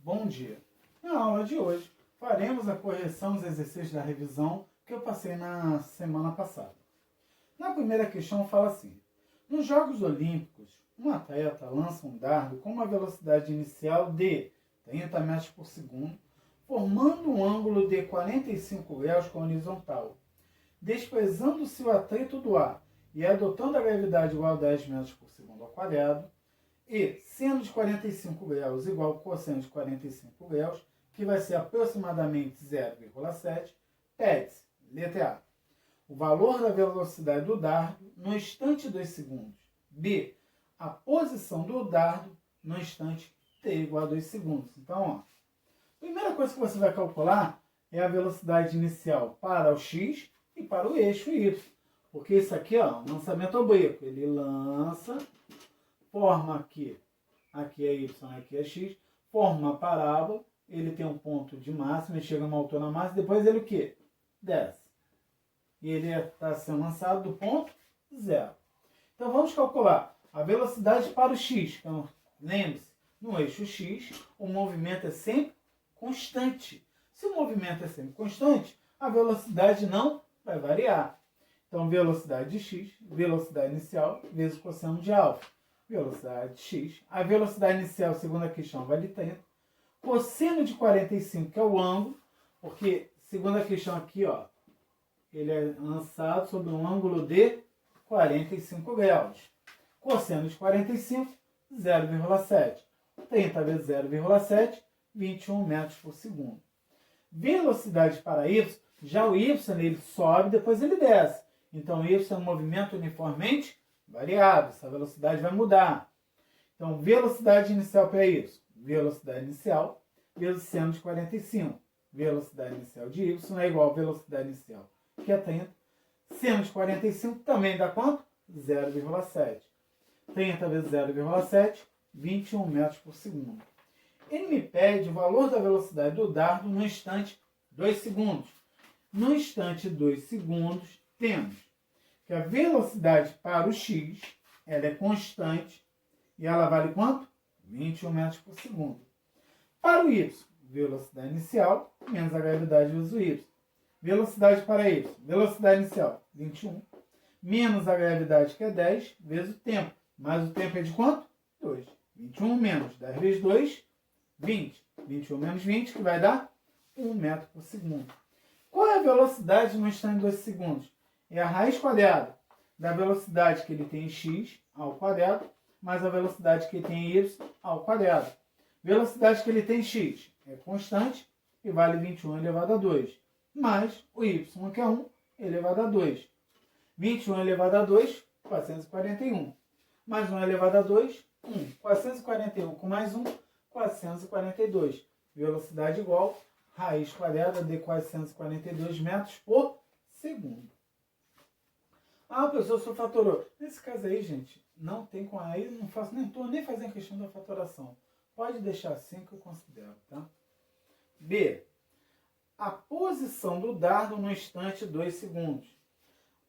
Bom dia! Na aula de hoje, faremos a correção dos exercícios da revisão que eu passei na semana passada. Na primeira questão fala assim: nos Jogos Olímpicos, um atleta lança um dardo com uma velocidade inicial de 30 metros por segundo, formando um ângulo de 45 graus com a horizontal. Desprezando-se o atrito do ar e adotando a gravidade igual a 10 metros por segundo ao quadrado, e seno de 45 graus igual ao cosseno de 45 graus, que vai ser aproximadamente 0,7, pede-se, letra A, o valor da velocidade do dardo no instante 2 segundos. B, a posição do dardo no instante t igual a 2 segundos. Então, ó, a primeira coisa que você vai calcular é a velocidade inicial para o x e para o eixo y. Porque isso aqui, ó, lançamento oblíquo. Ele lança, forma aqui é y, aqui é x, forma uma parábola, ele tem um ponto de máxima, ele chega a uma altura máxima, depois ele o quê? Desce. E ele está sendo lançado do ponto zero. Então vamos calcular a velocidade para o x. Então, lembre-se, no eixo x, o movimento é sempre constante. Se o movimento é sempre constante, a velocidade não vai variar. Então, velocidade de x, velocidade inicial, vezes o cosseno de alfa. Velocidade de x. A velocidade inicial, segundo a questão, vale 30. Cosseno de 45, que é o ângulo, porque, segundo a questão aqui, ó, ele é lançado sob um ângulo de 45 graus. Cosseno de 45, 0,7. 30 vezes 0,7, 21 metros por segundo. Velocidade para y, já o y ele sobe, depois ele desce. Então, y é um movimento uniformemente variável. Essa velocidade vai mudar. Então, velocidade inicial para y. Velocidade inicial vezes seno de 45. Velocidade inicial de y é igual a velocidade inicial, que é 30. Seno de 45 também dá quanto? 0,7. 30 vezes 0,7, 21 metros por segundo. Ele me pede o valor da velocidade do dardo no instante 2 segundos. No instante 2 segundos, temos que a velocidade para o x, ela é constante e ela vale quanto? 21 metros por segundo. Para o y, velocidade inicial menos a gravidade vezes o y. Velocidade para y, velocidade inicial, 21, menos a gravidade, que é 10, vezes o tempo. Mas o tempo é de quanto? 2. 21 menos 10 vezes 2, 20. 21 menos 20, que vai dar 1 metro por segundo. Qual é a velocidade no instante de 2 segundos? É a raiz quadrada da velocidade que ele tem em x ao quadrado, mais a velocidade que ele tem em y ao quadrado. Velocidade que ele tem em x é constante e vale 21 elevado a 2. Mais o y, que é 1 elevado a 2. 21 elevado a 2, 441. Mais 1 elevado a 2, 1. 441 com mais 1, 442. Velocidade igual raiz quadrada de 442 metros por segundo. Ah, professor, o senhor fatorou. Nesse caso aí, gente, não tem com aí, não faço, nem estou nem fazendo questão da fatoração. Pode deixar assim que eu considero, tá? B. A posição do dardo no instante 2 segundos.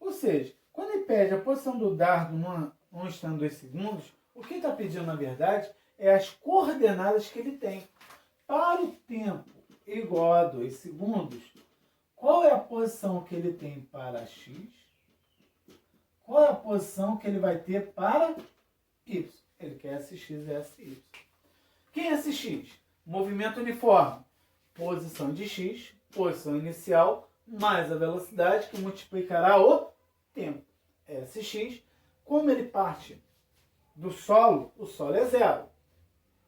Ou seja, quando ele pede a posição do dardo no instante 2 segundos, o que ele está pedindo, na verdade, é as coordenadas que ele tem. Para o tempo igual a 2 segundos, qual é a posição que ele tem para x? Qual é a posição que ele vai ter para y? Ele quer SX e SY. Quem é SX? Movimento uniforme. Posição de x, posição inicial, mais a velocidade, que multiplicará o tempo. SX, como ele parte do solo, o solo é zero.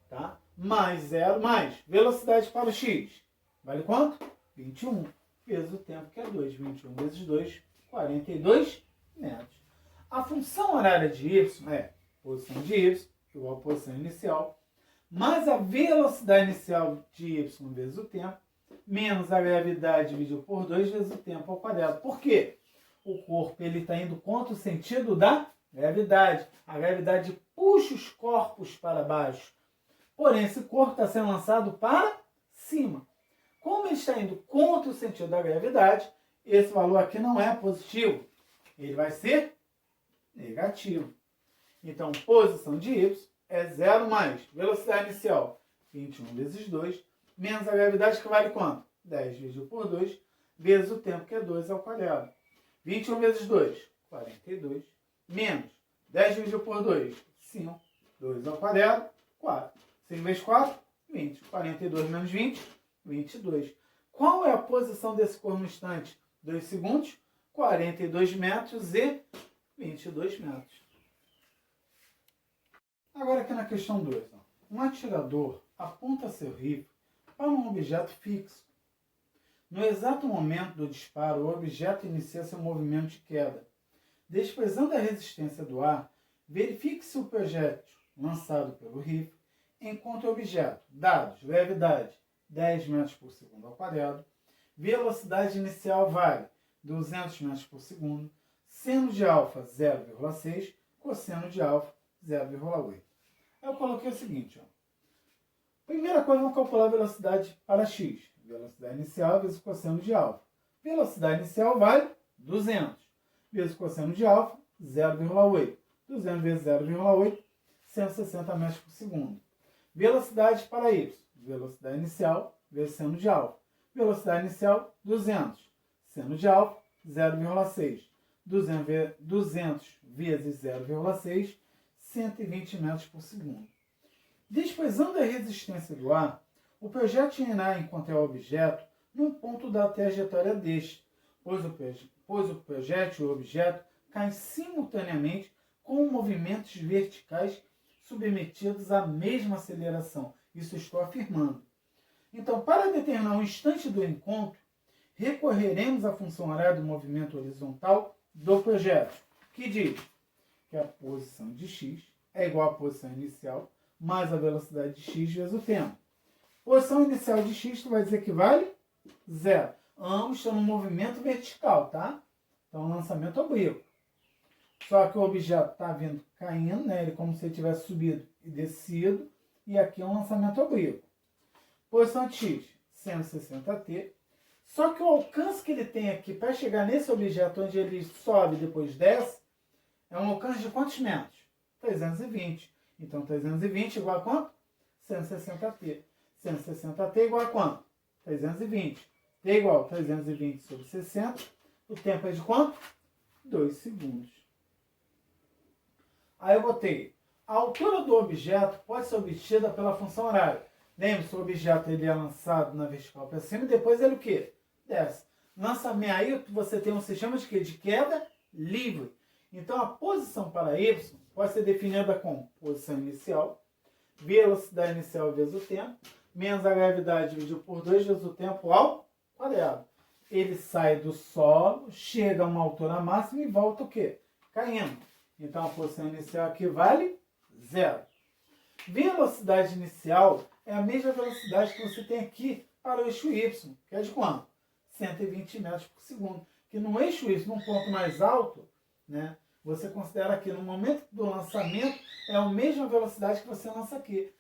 Tá? Mais zero, mais velocidade para o x. Vale quanto? 21. Vezes o tempo, que é 2. 21 vezes 2, 42 metros. A função horária de y é posição de y igual a posição inicial, mais a velocidade inicial de y vezes o tempo, menos a gravidade dividido por 2 vezes o tempo ao quadrado. Por quê? O corpo está indo contra o sentido da gravidade. A gravidade puxa os corpos para baixo. Porém, esse corpo está sendo lançado para cima. Como ele está indo contra o sentido da gravidade, esse valor aqui não é positivo. Ele vai ser negativo. Então, posição de y é 0 mais velocidade inicial 21 vezes 2, menos a gravidade, que vale quanto? 10 dividido por 2, vezes o tempo, que é 2 ao quadrado. 21 vezes 2, 42, menos 10 dividido por 2, 5, 2 ao quadrado, 4. 5 vezes 4, 20. 42 menos 20, 22. Qual é a posição desse corpo no instante? 2 segundos, 42 metros e 22 metros. Agora aqui na questão 2. Um atirador aponta seu rifle para um objeto fixo. No exato momento do disparo, o objeto inicia seu movimento de queda. Desprezando a resistência do ar, verifique se o projétil lançado pelo rifle encontra o objeto. Dados: gravidade 10 metros por segundo ao quadrado, velocidade inicial vale 200 metros por segundo, seno de alfa 0,6, cosseno de alfa 0,8. Eu coloquei o seguinte, ó. Primeira coisa, vamos calcular a velocidade para x. Velocidade inicial vezes o cosseno de alfa. Velocidade inicial vale 200, vezes o cosseno de alfa 0,8. 200 vezes 0,8, 160 metros por segundo. Velocidade para y. Velocidade inicial vezes seno de alfa. Velocidade inicial, 200. Seno de alfa, 0,6. 200 vezes 0,6, 120 metros por segundo. Desprezando a resistência do ar, o projétil irá encontrar o objeto num ponto da trajetória deste, pois o projétil e o objeto caem simultaneamente com movimentos verticais submetidos à mesma aceleração. Isso estou afirmando. Então, para determinar o instante do encontro, recorreremos à função horária do movimento horizontal do projétil, que diz que a posição de x é igual à posição inicial mais a velocidade de x vezes o tempo. Posição inicial de x, tu vai dizer que vale 0. Ambos estão no movimento vertical, tá? Então, lançamento oblíquo. Só que o objeto está vindo caindo, né? Ele como se ele tivesse subido e descido. E aqui é um lançamento oblíquo. Posição de x, 160t. Só que o alcance que ele tem aqui para chegar nesse objeto onde ele sobe e depois desce, é um alcance de quantos metros? 320. Então, 320 igual a quanto? 160t. 160t igual a quanto? 320. T igual a 320 sobre 60. O tempo é de quanto? 2 segundos. Aí eu botei. A altura do objeto pode ser obtida pela função horária. Lembre-se, o objeto ele é lançado na vertical para cima e depois ele o quê? Desce. Lançamento aí você tem um sistema de quê? De queda livre. Então a posição para y pode ser definida como posição inicial, velocidade inicial vezes o tempo, menos a gravidade dividido por 2 vezes o tempo ao quadrado. Ele sai do solo, chega a uma altura máxima e volta o quê? Caindo. Então a posição inicial aqui vale 0. Velocidade inicial é a mesma velocidade que você tem aqui para o eixo y, que é de quanto? 120 metros por segundo. Que no eixo y, num ponto mais alto, né, você considera que no momento do lançamento é a mesma velocidade que você lança aqui.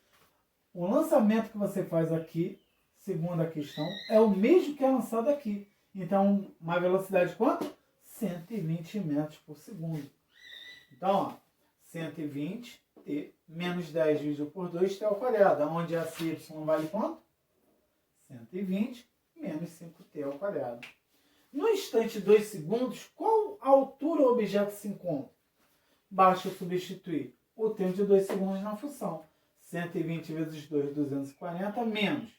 O lançamento que você faz aqui, segundo a questão, é o mesmo que é lançado aqui. Então, uma velocidade de quanto? 120 metros por segundo. Então, ó, 120 t menos 10 dividido por 2 t ao quadrado. Onde a y vale quanto? 120 menos 5t ao quadrado. No instante 2 segundos, qual altura o objeto se encontra? Basta substituir o tempo de 2 segundos na função. 120 vezes 2, 240, menos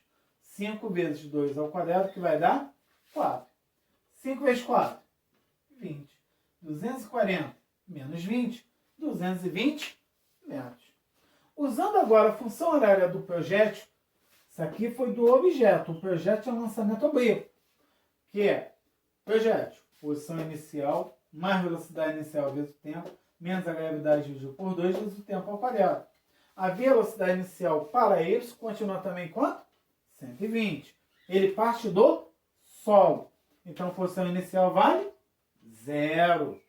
5 vezes 2 ao quadrado, que vai dar 4. 5 vezes 4, 20. 240 menos 20, 220 metros. Usando agora a função horária do projétil, isso aqui foi do objeto. O projétil é um lançamento oblíquo, que é projétil, posição inicial, mais velocidade inicial vezes o tempo, menos a gravidade dividido por 2 vezes o tempo ao quadrado. A velocidade inicial para y continua também quanto? 120. Ele parte do solo. Então, a posição inicial vale 0.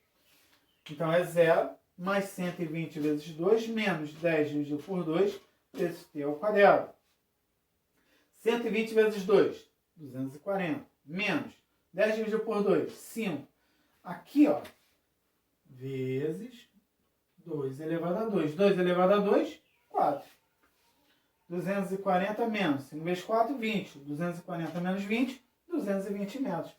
Então, é 0 mais 120 vezes 2 menos 10 dividido por 2 vezes t ao quadrado. 120 vezes 2, 240. Menos 10 dividido por 2, 5. Aqui, ó, vezes 2 elevado a 2. 2 elevado a 2, 4. 240 menos 5 vezes 4, 20. 240 menos 20, 220 metros.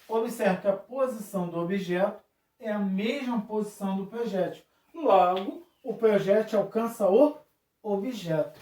Observe que a posição do objeto é a mesma posição do projétil. Logo, o projétil alcança o objeto.